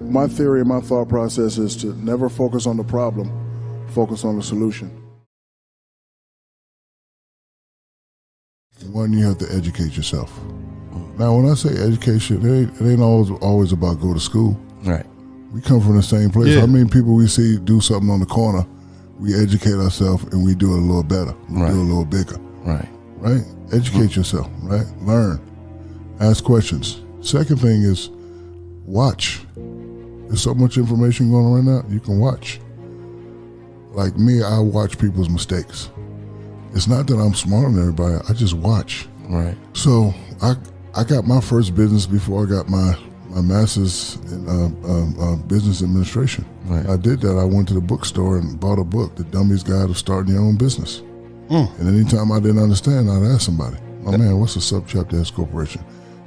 My theory and my thought process is to never focus on the problem, focus on the solution. One, you have to educate yourself. Now, when I say education, it ain't always about go to school. Right. We come from the same place. Yeah. How many people we see do something on the corner, we educate ourselves and we do it a little better. We do it a little bigger. Right. Right? Educate yourself, right? Learn. Ask questions. Second thing is watch. There's so much information going on right now, you can watch. Like me, I watch people's mistakes. It's not that I'm smarter than everybody, I just watch. Right. So I got my first business before I got my master's in business administration. Right. I did that. I went to the bookstore and bought a book, The Dummy's Guide of Starting Your Own Business. And anytime I didn't understand, I'd ask somebody, "Oh man, what's a subchapter S corporation?"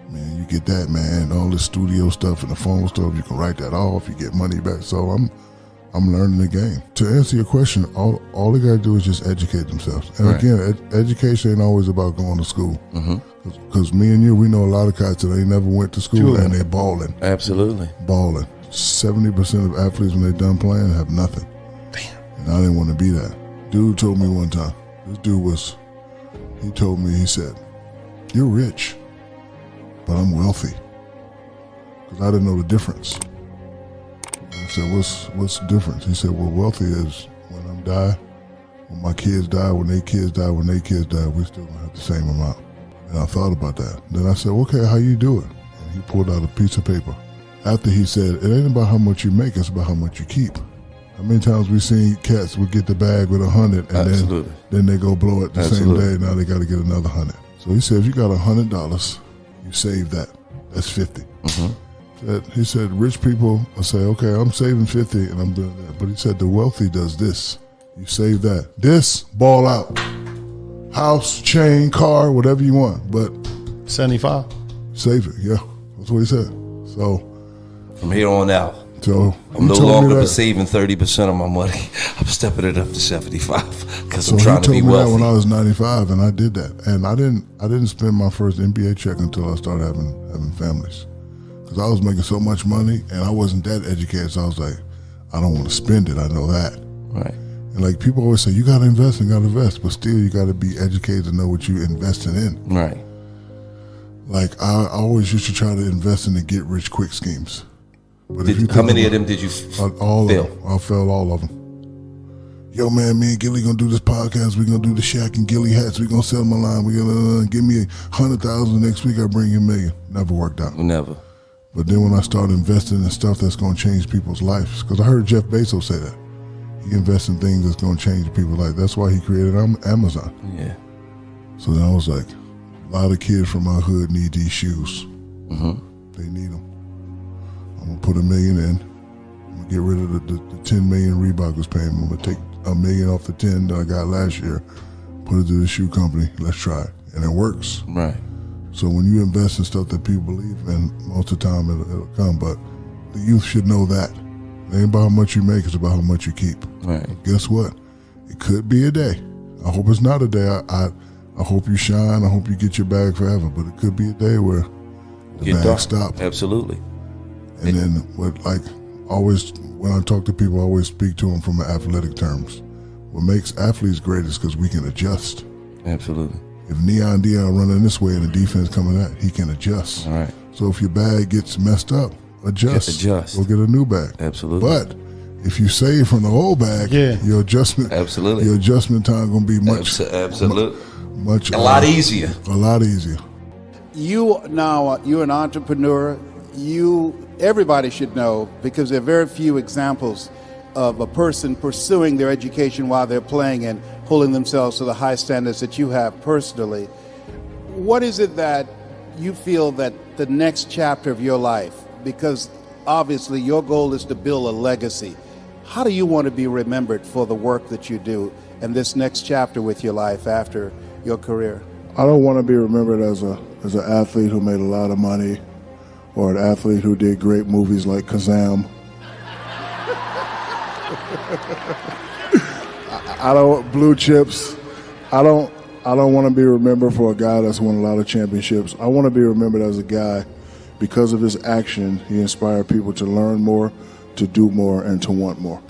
Man, you get that, man, all this studio stuff and the phone stuff, you can write that off, you get money back. So I'm learning the game. To answer your question, all they gotta do is just educate themselves. And again, education ain't always about going to school. Because me and you, we know a lot of cats that ain't never went to school and they're balling. Absolutely. Balling. 70% of athletes when they're done playing have nothing. Damn. And I didn't want to be that. Dude told me one time, he told me, he said, "You're rich, but I'm wealthy." Because I didn't know the difference. I said, what's the difference? He said, well, wealthy is when I die, when my kids die, when their kids die, when their kids die, we still gonna have the same amount. And I thought about that. Then I said, okay, how you do it? And he pulled out a piece of paper. After he said, it ain't about how much you make, it's about how much you keep. How many times we seen cats would get the bag with 100 and then they go blow it the same day, now they gotta get another 100. So he said, if you got $100, you save that. That's 50. He said, rich people will say, okay, I'm saving 50 and I'm doing that. But he said, the wealthy does this. You save that. This, ball out. House, chain, car, whatever you want. But 75. Save it, yeah. That's what he said. So from here on out, I'm no longer saving 30% of my money. I'm stepping it up to 75 because I'm trying to be wealthy. He told me that when I was 95, and I did that. And I didn't spend my first NBA check until I started having families. Because I was making so much money, and I wasn't that educated, so I was like, I don't want to spend it, I know that. Right. And like people always say, you got to invest, but still you got to be educated to know what you're investing in. Right. Like I always used to try to invest in the get rich quick schemes. But how many of them did you fail? I failed all of them. Yo man, me and Gilly gonna do this podcast, we gonna do the Shaq and Gilly hats, we gonna sell them online, we gonna give me 100,000 next week, I bring you $1 million. Never worked out. Never. But then when I started investing in stuff that's gonna change people's lives, because I heard Jeff Bezos say that. He invests in things that's gonna change people's life. That's why he created Amazon. Yeah. So then I was like, a lot of kids from my hood need these shoes. They need them. I'm gonna put $1 million in. I'm gonna get rid of the 10 million Reebok was paying me. I'm gonna take $1 million off the 10 that I got last year, put it to the shoe company. Let's try it, and it works. Right. So when you invest in stuff that people believe in, most of the time it'll come. But the youth should know that it ain't about how much you make; it's about how much you keep. Right. Guess what? It could be a day. I hope it's not a day. I hope you shine. I hope you get your bag forever. But it could be a day where the bag stops. Absolutely. And then, when I talk to people, I always speak to them from athletic terms. What makes athletes great is because we can adjust. Absolutely. If Neon Dion running this way and the defense coming at, he can adjust. All right. So if your bag gets messed up, adjust. Go get a new bag. Absolutely. But if you save from the old bag, your adjustment, your adjustment time gonna be much, much a lot easier. A lot easier. You're an entrepreneur. Everybody should know, because there are very few examples of a person pursuing their education while they're playing and holding themselves to the high standards that you have personally. What is it that you feel that the next chapter of your life, because obviously your goal is to build a legacy, how do you want to be remembered for the work that you do and this next chapter with your life after your career? I don't want to be remembered as an athlete who made a lot of money, or an athlete who did great movies like Kazam. I don't blue chips. I don't want to be remembered for a guy that's won a lot of championships. I want to be remembered as a guy Because of his action, he inspired people to learn more, to do more, and to want more.